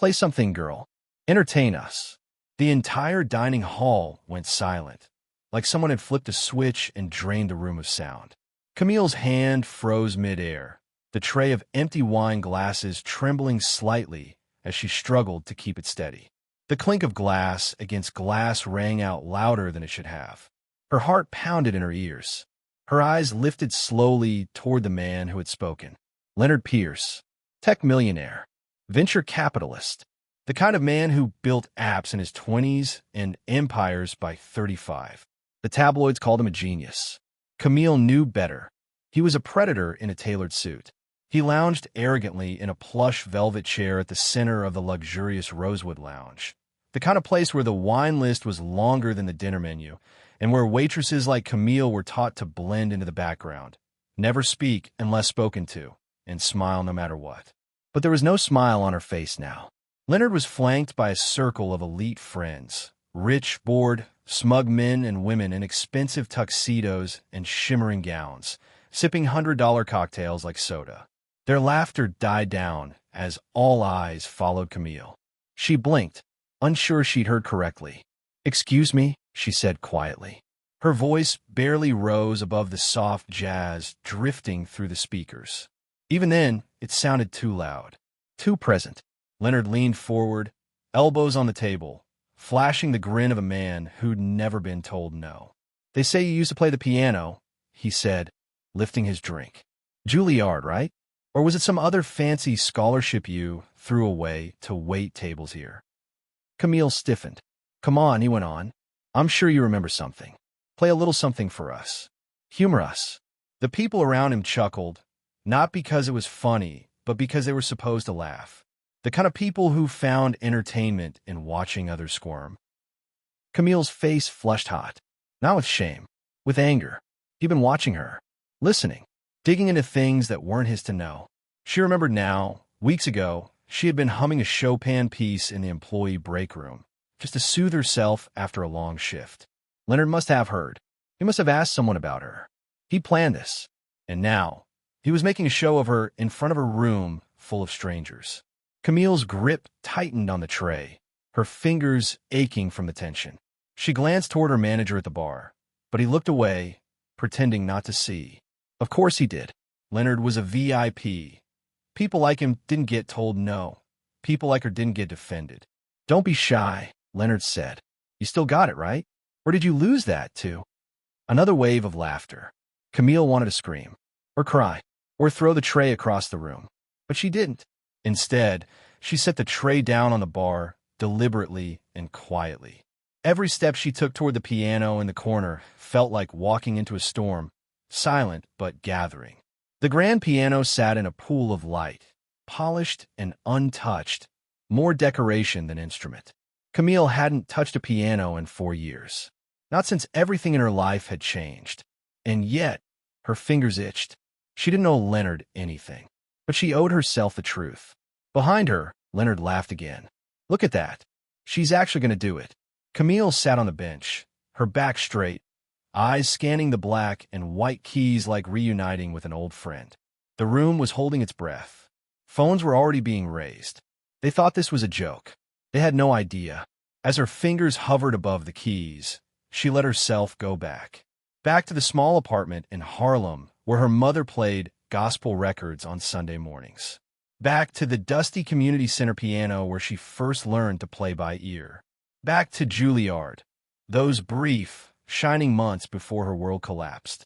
Play something, girl. Entertain us. The entire dining hall went silent, like someone had flipped a switch and drained the room of sound. Camille's hand froze midair, the tray of empty wine glasses trembling slightly as she struggled to keep it steady. The clink of glass against glass rang out louder than it should have. Her heart pounded in her ears. Her eyes lifted slowly toward the man who had spoken. Leonard Pierce, tech millionaire, venture capitalist, the kind of man who built apps in his 20s and empires by 35. The tabloids called him a genius. Camille knew better. He was a predator in a tailored suit. He lounged arrogantly in a plush velvet chair at the center of the luxurious Rosewood Lounge, the kind of place where the wine list was longer than the dinner menu, and where waitresses like Camille were taught to blend into the background, never speak unless spoken to, and smile no matter what. But there was no smile on her face now. Leonard was flanked by a circle of elite friends, rich, bored, smug men and women in expensive tuxedos and shimmering gowns, sipping $100 cocktails like soda. Their laughter died down as all eyes followed Camille. She blinked, unsure she'd heard correctly. "Excuse me," she said quietly. Her voice barely rose above the soft jazz drifting through the speakers. Even then, it sounded too loud, too present. Leonard leaned forward, elbows on the table, flashing the grin of a man who'd never been told no. "They say you used to play the piano," he said, lifting his drink. "Juilliard, right? Or was it some other fancy scholarship you threw away to wait tables here?" Camille stiffened. "Come on," he went on. "I'm sure you remember something. Play a little something for us. Humor us." The people around him chuckled, not because it was funny, but because they were supposed to laugh. The kind of people who found entertainment in watching others squirm. Camille's face flushed hot, not with shame, with anger. He'd been watching her, listening, digging into things that weren't his to know. She remembered now, weeks ago, she had been humming a Chopin piece in the employee break room, just to soothe herself after a long shift. Leonard must have heard. He must have asked someone about her. He planned this. And now, he was making a show of her in front of a room full of strangers. Camille's grip tightened on the tray, her fingers aching from the tension. She glanced toward her manager at the bar, but he looked away, pretending not to see. Of course he did. Leonard was a VIP. People like him didn't get told no. People like her didn't get defended. "Don't be shy," Leonard said. "You still got it, right? Or did you lose that, too?" Another wave of laughter. Camille wanted to scream, or cry, or throw the tray across the room. But she didn't. Instead, she set the tray down on the bar, deliberately and quietly. Every step she took toward the piano in the corner felt like walking into a storm, silent but gathering. The grand piano sat in a pool of light, polished and untouched, more decoration than instrument. Camille hadn't touched a piano in 4 years, not since everything in her life had changed. And yet, her fingers itched. She didn't owe Leonard anything, but she owed herself the truth. Behind her, Leonard laughed again. "Look at that. She's actually going to do it." Camille sat on the bench, her back straight, eyes scanning the black and white keys like reuniting with an old friend. The room was holding its breath. Phones were already being raised. They thought this was a joke. They had no idea. As her fingers hovered above the keys, she let herself go back. Back to the small apartment in Harlem where her mother played gospel records on Sunday mornings. Back to the dusty community center piano where she first learned to play by ear. Back to Juilliard, those brief, shining months before her world collapsed.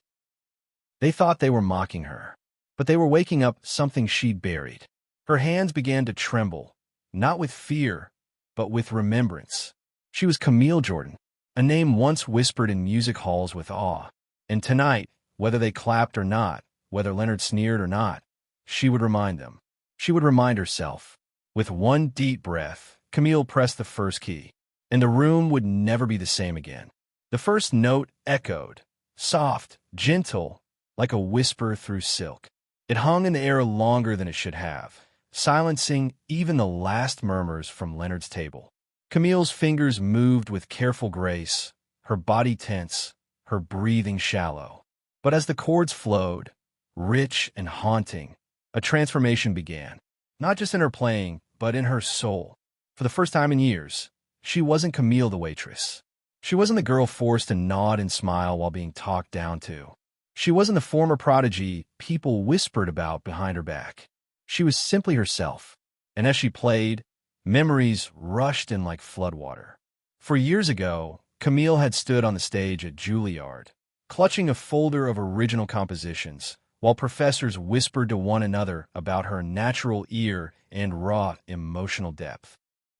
They thought they were mocking her, but they were waking up something she'd buried. Her hands began to tremble, not with fear, but with remembrance. She was Camille Jordan, a name once whispered in music halls with awe. And tonight, whether they clapped or not, whether Leonard sneered or not, she would remind them. She would remind herself. With one deep breath, Camille pressed the first key, and the room would never be the same again. The first note echoed, soft, gentle, like a whisper through silk. It hung in the air longer than it should have, silencing even the last murmurs from Leonard's table. Camille's fingers moved with careful grace, her body tense, her breathing shallow. But as the chords flowed, rich and haunting, a transformation began, not just in her playing, but in her soul. For the first time in years, she wasn't Camille the waitress. She wasn't the girl forced to nod and smile while being talked down to. She wasn't the former prodigy people whispered about behind her back. She was simply herself. And as she played, memories rushed in like floodwater. For years ago, Camille had stood on the stage at Juilliard, clutching a folder of original compositions, while professors whispered to one another about her natural ear and raw emotional depth.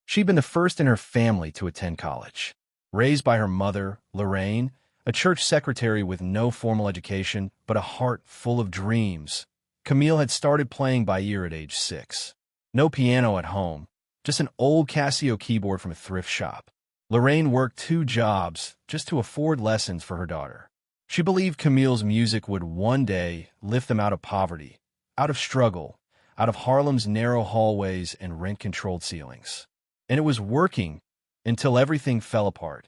She'd been the first in her family to attend college. Raised by her mother, Lorraine, a church secretary with no formal education but a heart full of dreams, Camille had started playing by ear at age 6. No piano at home, just an old Casio keyboard from a thrift shop. Lorraine worked 2 jobs just to afford lessons for her daughter. She believed Camille's music would one day lift them out of poverty, out of struggle, out of Harlem's narrow hallways and rent-controlled ceilings. And it was working until everything fell apart.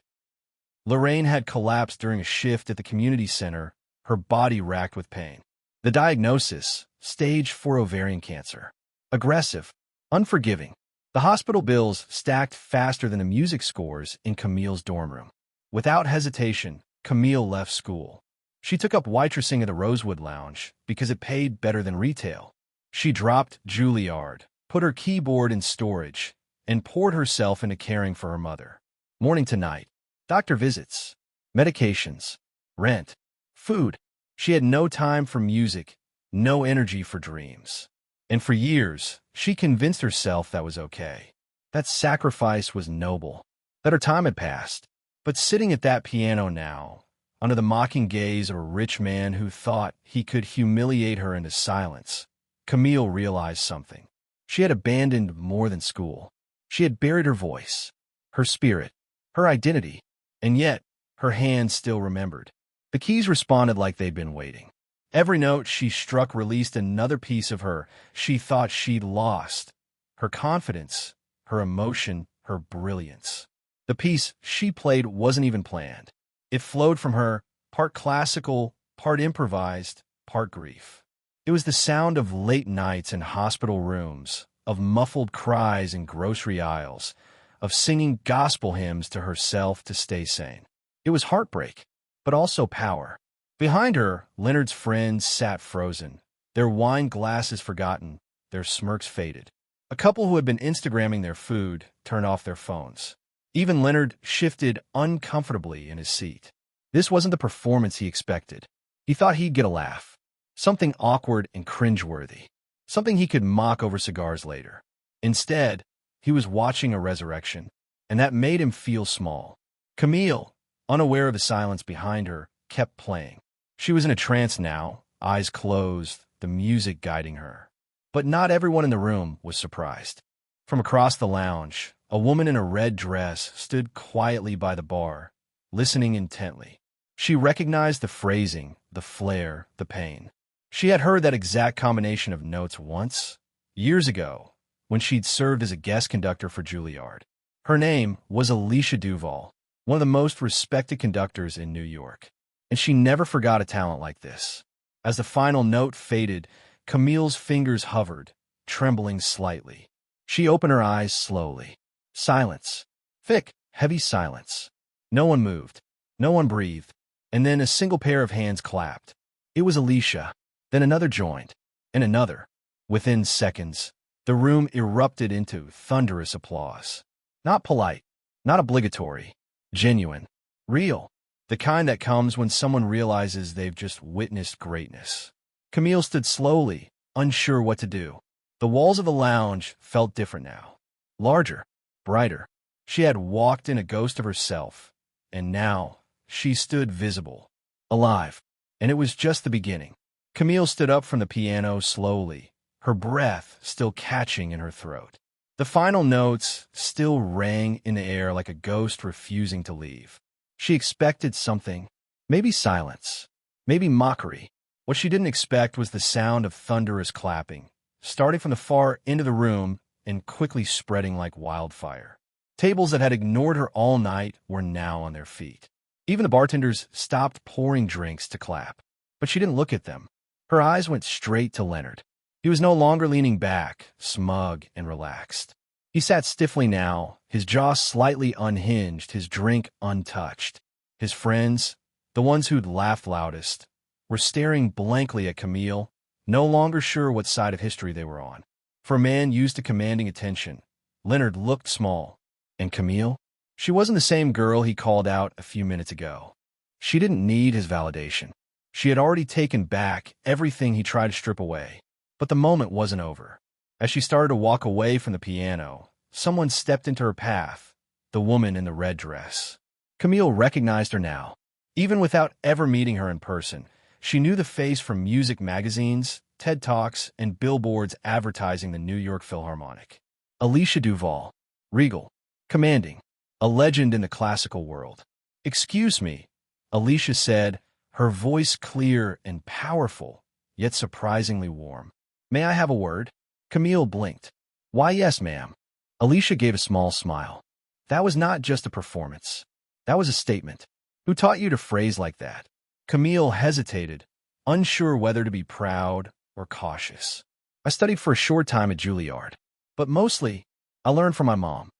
Lorraine had collapsed during a shift at the community center, her body racked with pain. The diagnosis, stage 4 ovarian cancer. Aggressive, unforgiving. The hospital bills stacked faster than the music scores in Camille's dorm room. Without hesitation, Camille left school. She took up waitressing at the Rosewood Lounge because it paid better than retail. She dropped Juilliard, put her keyboard in storage, and poured herself into caring for her mother. Morning to night, doctor visits, medications, rent, food. She had no time for music, no energy for dreams. And for years, she convinced herself that was okay. That sacrifice was noble, that her time had passed. But sitting at that piano now, under the mocking gaze of a rich man who thought he could humiliate her into silence, Camille realized something. She had abandoned more than school. She had buried her voice, her spirit, her identity, and yet her hands still remembered. The keys responded like they'd been waiting. Every note she struck released another piece of her she thought she'd lost. Her confidence, her emotion, her brilliance. The piece she played wasn't even planned. It flowed from her, part classical, part improvised, part grief. It was the sound of late nights in hospital rooms, of muffled cries in grocery aisles, of singing gospel hymns to herself to stay sane. It was heartbreak, but also power. Behind her, Leonard's friends sat frozen, their wine glasses forgotten, their smirks faded. A couple who had been Instagramming their food turned off their phones. Even Leonard shifted uncomfortably in his seat. This wasn't the performance he expected. He thought he'd get a laugh. Something awkward and cringeworthy. Something he could mock over cigars later. Instead, he was watching a resurrection, and that made him feel small. Camille, unaware of the silence behind her, kept playing. She was in a trance now, eyes closed, the music guiding her. But not everyone in the room was surprised. From across the lounge, a woman in a red dress stood quietly by the bar, listening intently. She recognized the phrasing, the flair, the pain. She had heard that exact combination of notes once, years ago, when she'd served as a guest conductor for Juilliard. Her name was Alicia Duval, one of the most respected conductors in New York. And she never forgot a talent like this. As the final note faded, Camille's fingers hovered, trembling slightly. She opened her eyes slowly. Silence. Thick, heavy silence. No one moved. No one breathed. And then a single pair of hands clapped. It was Alicia. Then another joined. And another. Within seconds, the room erupted into thunderous applause. Not polite. Not obligatory. Genuine. Real. The kind that comes when someone realizes they've just witnessed greatness. Camille stood slowly, unsure what to do. The walls of the lounge felt different now. Larger, brighter. She had walked in a ghost of herself, and now she stood visible, alive. And it was just the beginning. Camille stood up from the piano slowly, her breath still catching in her throat. The final notes still rang in the air like a ghost refusing to leave. She expected something, maybe silence, maybe mockery. What she didn't expect was the sound of thunderous clapping, starting from the far end of the room and quickly spreading like wildfire. Tables that had ignored her all night were now on their feet. Even the bartenders stopped pouring drinks to clap. But she didn't look at them. Her eyes went straight to Leonard. He was no longer leaning back, smug and relaxed. He sat stiffly now, his jaw slightly unhinged, his drink untouched. His friends, the ones who'd laughed loudest, were staring blankly at Camille, no longer sure what side of history they were on. For a man used to commanding attention, Leonard looked small. And Camille? She wasn't the same girl he called out a few minutes ago. She didn't need his validation. She had already taken back everything he tried to strip away. But the moment wasn't over. As she started to walk away from the piano, someone stepped into her path, the woman in the red dress. Camille recognized her now. Even without ever meeting her in person, she knew the face from music magazines, TED Talks, and billboards advertising the New York Philharmonic. Alicia Duvall, regal, commanding, a legend in the classical world. "Excuse me," Alicia said, her voice clear and powerful, yet surprisingly warm. "May I have a word?" Camille blinked. "Why, yes, ma'am." Alicia gave a small smile. "That was not just a performance. That was a statement. Who taught you to phrase like that?" Camille hesitated, unsure whether to be proud or cautious. "I studied for a short time at Juilliard, but mostly, I learned from my mom."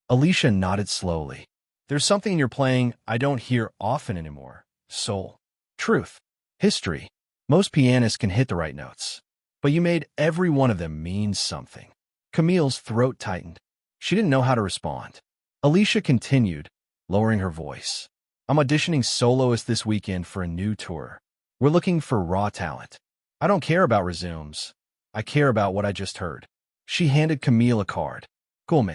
Alicia nodded slowly. "There's something in your playing I don't hear often anymore. Soul. Truth. History. Most pianists can hit the right notes, but you made every one of them mean something." Camille's throat tightened. She didn't know how to respond. Alicia continued, lowering her voice. "I'm auditioning soloist this weekend for a new tour. We're looking for raw talent. I don't care about resumes. I care about what I just heard." She handed Camille a card. "Come."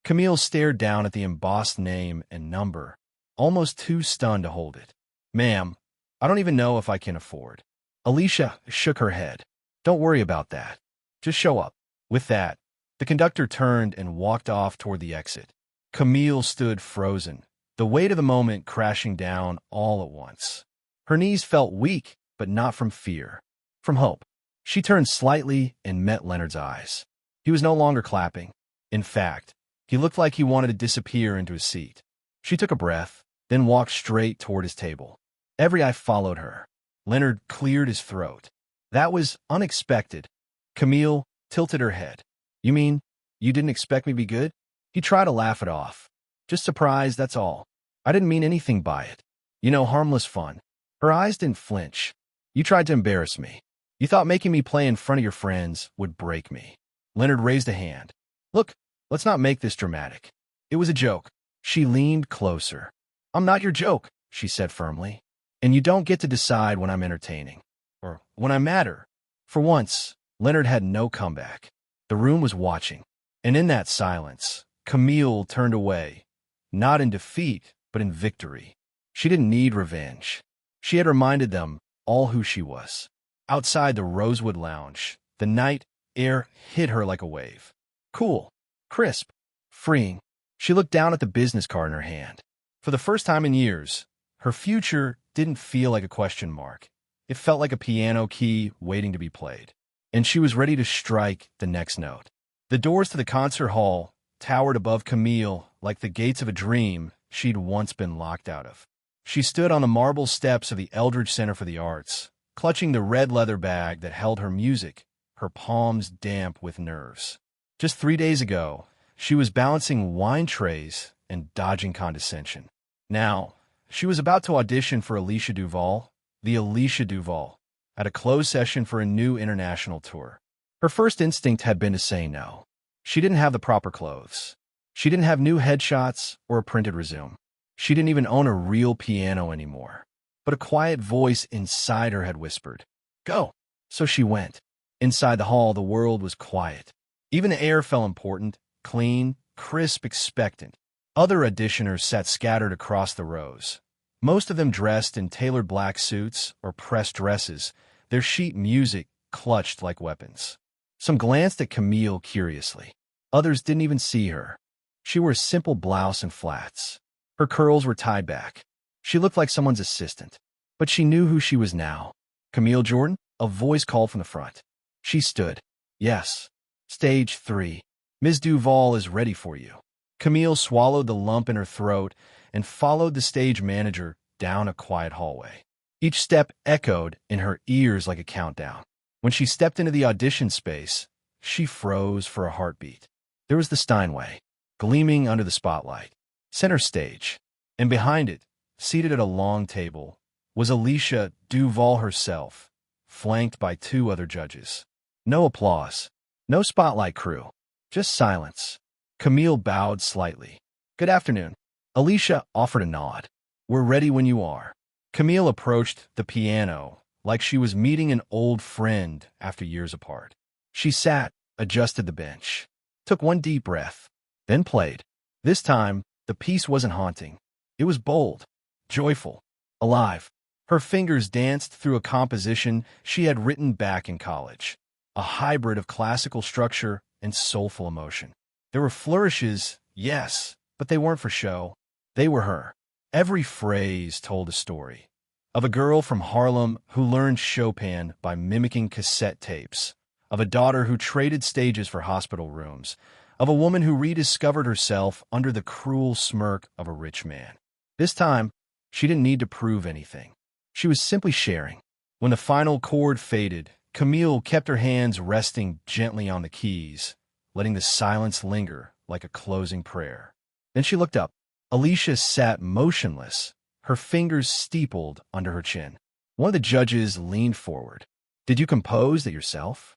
Camille stared down at the embossed name and number, almost too stunned to hold it. "Ma'am, I don't even know if I can afford." Alicia shook her head. "Don't worry about that. Just show up." With that, the conductor turned and walked off toward the exit. Camille stood frozen, the weight of the moment crashing down all at once. Her knees felt weak, but not from fear, from hope. She turned slightly and met Leonard's eyes. He was no longer clapping. In fact, he looked like he wanted to disappear into his seat. She took a breath, then walked straight toward his table. Every eye followed her. Leonard cleared his throat. "That was unexpected." Camille tilted her head. "You mean, you didn't expect me to be good?" He tried to laugh it off. "Just surprised, that's all. I didn't mean anything by it. You know, harmless fun." Her eyes didn't flinch. "You tried to embarrass me. You thought making me play in front of your friends would break me." Leonard raised a hand. "Look, let's not make this dramatic. It was a joke." She leaned closer. "I'm not your joke," she said firmly. "And you don't get to decide when I'm entertaining. Or when I matter." For once, Leonard had no comeback. The room was watching. And in that silence, Camille turned away, not in defeat, but in victory. She didn't need revenge. She had reminded them all who she was. Outside the Rosewood Lounge, the night air hit her like a wave. Cool, crisp, freeing. She looked down at the business card in her hand. For the first time in years, her future didn't feel like a question mark. It felt like a piano key waiting to be played. And she was ready to strike the next note. The doors to the concert hall towered above Camille like the gates of a dream she'd once been locked out of. She stood on the marble steps of the Eldridge Center for the Arts, clutching the red leather bag that held her music, her palms damp with nerves. Just 3 days ago, she was balancing wine trays and dodging condescension. Now, she was about to audition for Alicia Duvall, the Alicia Duvall, at a closed session for a new international tour. Her first instinct had been to say no. She didn't have the proper clothes. She didn't have new headshots or a printed resume. She didn't even own a real piano anymore. But a quiet voice inside her had whispered, "Go." So she went. Inside the hall, the world was quiet. Even the air felt important, clean, crisp, expectant. Other auditioners sat scattered across the rows, most of them dressed in tailored black suits or pressed dresses, their sheet music clutched like weapons. Some glanced at Camille curiously. Others didn't even see her. She wore a simple blouse and flats. Her curls were tied back. She looked like someone's assistant. But she knew who she was now. "Camille Jordan?" A voice called from the front. She stood. "Yes. Stage 3. Ms. Duvall is ready for you." Camille swallowed the lump in her throat and followed the stage manager down a quiet hallway. Each step echoed in her ears like a countdown. When she stepped into the audition space, she froze for a heartbeat. There was the Steinway, gleaming under the spotlight, center stage, and behind it, seated at a long table, was Alicia Duval herself, flanked by two other judges. No applause, no spotlight crew, just silence. Camille bowed slightly. "Good afternoon." Alicia offered a nod. "We're ready when you are." Camille approached the piano like she was meeting an old friend after years apart. She sat, adjusted the bench, took one deep breath, then played. This time, the piece wasn't haunting. It was bold, joyful, alive. Her fingers danced through a composition she had written back in college, a hybrid of classical structure and soulful emotion. There were flourishes, yes, but they weren't for show. They were her. Every phrase told a story. Of a girl from Harlem who learned Chopin by mimicking cassette tapes. Of a daughter who traded stages for hospital rooms. Of a woman who rediscovered herself under the cruel smirk of a rich man. This time, she didn't need to prove anything. She was simply sharing. When the final chord faded, Camille kept her hands resting gently on the keys, letting the silence linger like a closing prayer. Then she looked up. Alicia sat motionless, her fingers steepled under her chin. One of the judges leaned forward. "Did you compose that yourself?"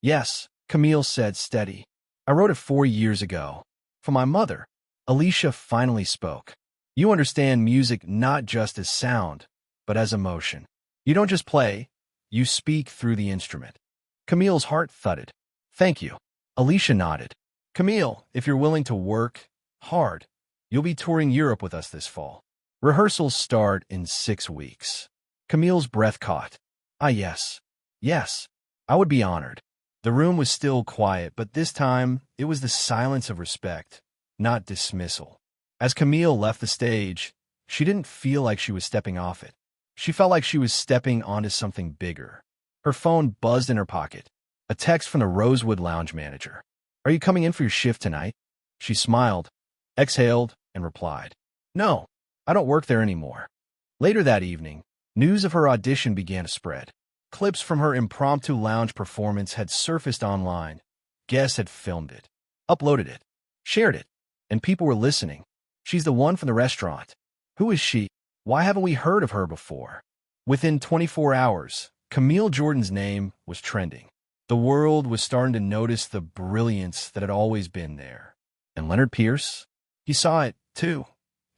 "Yes," Camille said, steady. "I wrote it 4 years ago. For my mother." Alicia finally spoke. "You understand music not just as sound, but as emotion. You don't just play, you speak through the instrument." Camille's heart thudded. "Thank you." Alicia nodded. "Camille, if you're willing to work hard, you'll be touring Europe with us this fall. Rehearsals start in 6 weeks." Camille's breath caught. "Ah, yes. Yes, I would be honored." The room was still quiet, but this time it was the silence of respect, not dismissal. As Camille left the stage, she didn't feel like she was stepping off it. She felt like she was stepping onto something bigger. Her phone buzzed in her pocket. A text from the Rosewood lounge manager. "Are you coming in for your shift tonight?" She smiled, exhaled, and replied, "No, I don't work there anymore." Later that evening, news of her audition began to spread. Clips from her impromptu lounge performance had surfaced online. Guests had filmed it, uploaded it, shared it, and people were listening. "She's the one from the restaurant. Who is she? Why haven't we heard of her before?" Within 24 hours, Camille Jordan's name was trending. The world was starting to notice the brilliance that had always been there. And Leonard Pierce? He saw it, too.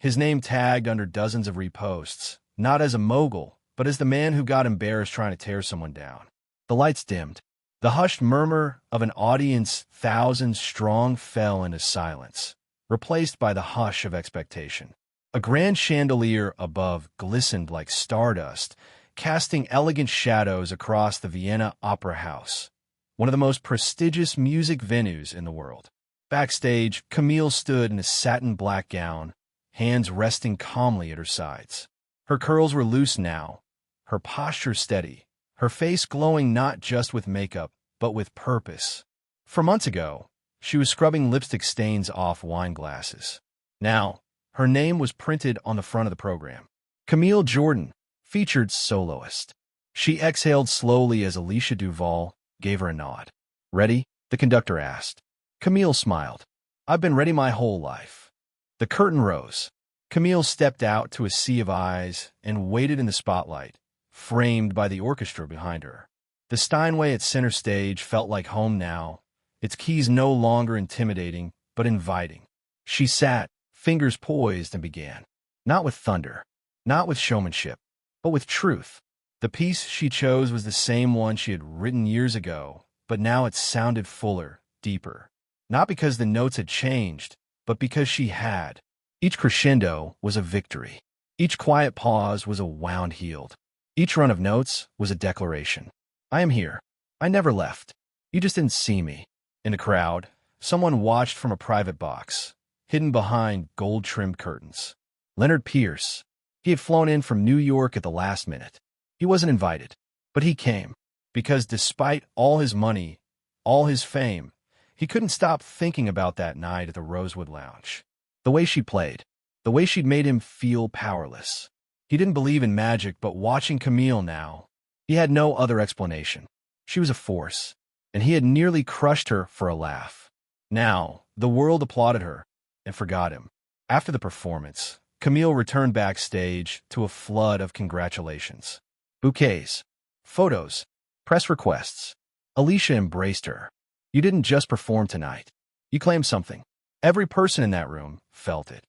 His name tagged under dozens of reposts, not as a mogul, but as the man who got embarrassed trying to tear someone down. The lights dimmed. The hushed murmur of an audience thousands strong fell into silence, replaced by the hush of expectation. A grand chandelier above glistened like stardust, casting elegant shadows across the Vienna Opera House, one of the most prestigious music venues in the world. Backstage, Camille stood in a satin black gown, hands resting calmly at her sides. Her curls were loose now, her posture steady, her face glowing not just with makeup, but with purpose. For months ago, she was scrubbing lipstick stains off wine glasses. Now, her name was printed on the front of the program. Camille Jordan, featured soloist. She exhaled slowly as Alicia Duval gave her a nod. "Ready?" the conductor asked. Camille smiled. "I've been ready my whole life." The curtain rose. Camille stepped out to a sea of eyes and waited in the spotlight, framed by the orchestra behind her. The Steinway at center stage felt like home now, its keys no longer intimidating, but inviting. She sat, fingers poised, and began. Not with thunder, not with showmanship, but with truth. The piece she chose was the same one she had written years ago, but now it sounded fuller, deeper. Not because the notes had changed, but because she had. Each crescendo was a victory. Each quiet pause was a wound healed. Each run of notes was a declaration. "I am here. I never left. You just didn't see me." In the crowd, someone watched from a private box, hidden behind gold-trimmed curtains. Leonard Pierce. He had flown in from New York at the last minute. He wasn't invited, but he came, because despite all his money, all his fame, he couldn't stop thinking about that night at the Rosewood Lounge. The way she played, the way she'd made him feel powerless. He didn't believe in magic, but watching Camille now, he had no other explanation. She was a force, and he had nearly crushed her for a laugh. Now, The world applauded her and forgot him. After the performance, Camille returned backstage to a flood of congratulations. Bouquets, photos, press requests. Alicia embraced her. You didn't just perform tonight. You claimed something. Every person in that room felt it.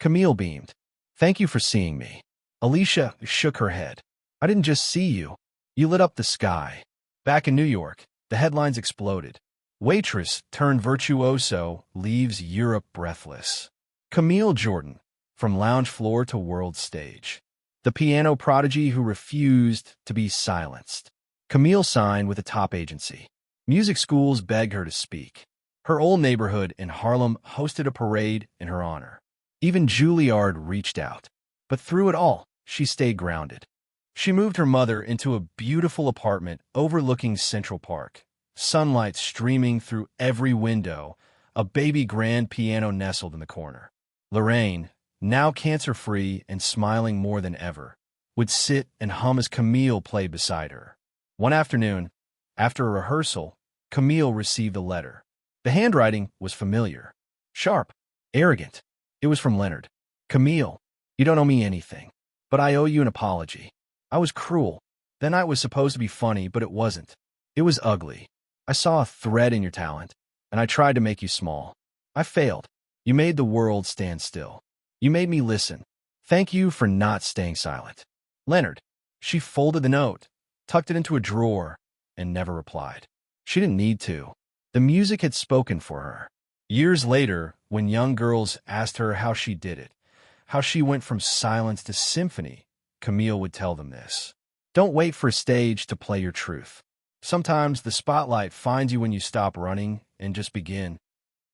Camille beamed. Thank you for seeing me. Alicia shook her head. I didn't just see you. You lit up the sky. Back in New York, the headlines exploded. Waitress turned virtuoso leaves Europe breathless. Camille Jordan, from lounge floor to world stage. The piano prodigy who refused to be silenced. Camille signed with a top agency. Music schools begged her to speak. Her old neighborhood in Harlem hosted a parade in her honor. Even Juilliard reached out. But through it all, she stayed grounded. She moved her mother into a beautiful apartment overlooking Central Park. Sunlight streaming through every window, a baby grand piano nestled in the corner. Lorraine, now cancer-free and smiling more than ever, would sit and hum as Camille played beside her. One afternoon, after a rehearsal, Camille received a letter. The handwriting was familiar. Sharp, arrogant. It was from Leonard. Camille, you don't owe me anything, but I owe you an apology. I was cruel. That night was supposed to be funny, but it wasn't. It was ugly. I saw a thread in your talent, and I tried to make you small. I failed. You made the world stand still. You made me listen. Thank you for not staying silent. Leonard. She folded the note, tucked it into a drawer, and never replied. She didn't need to. The music had spoken for her. Years later, when young girls asked her how she did it, how she went from silence to symphony, Camille would tell them this. Don't wait for a stage to play your truth. Sometimes the spotlight finds you when you stop running and just begin.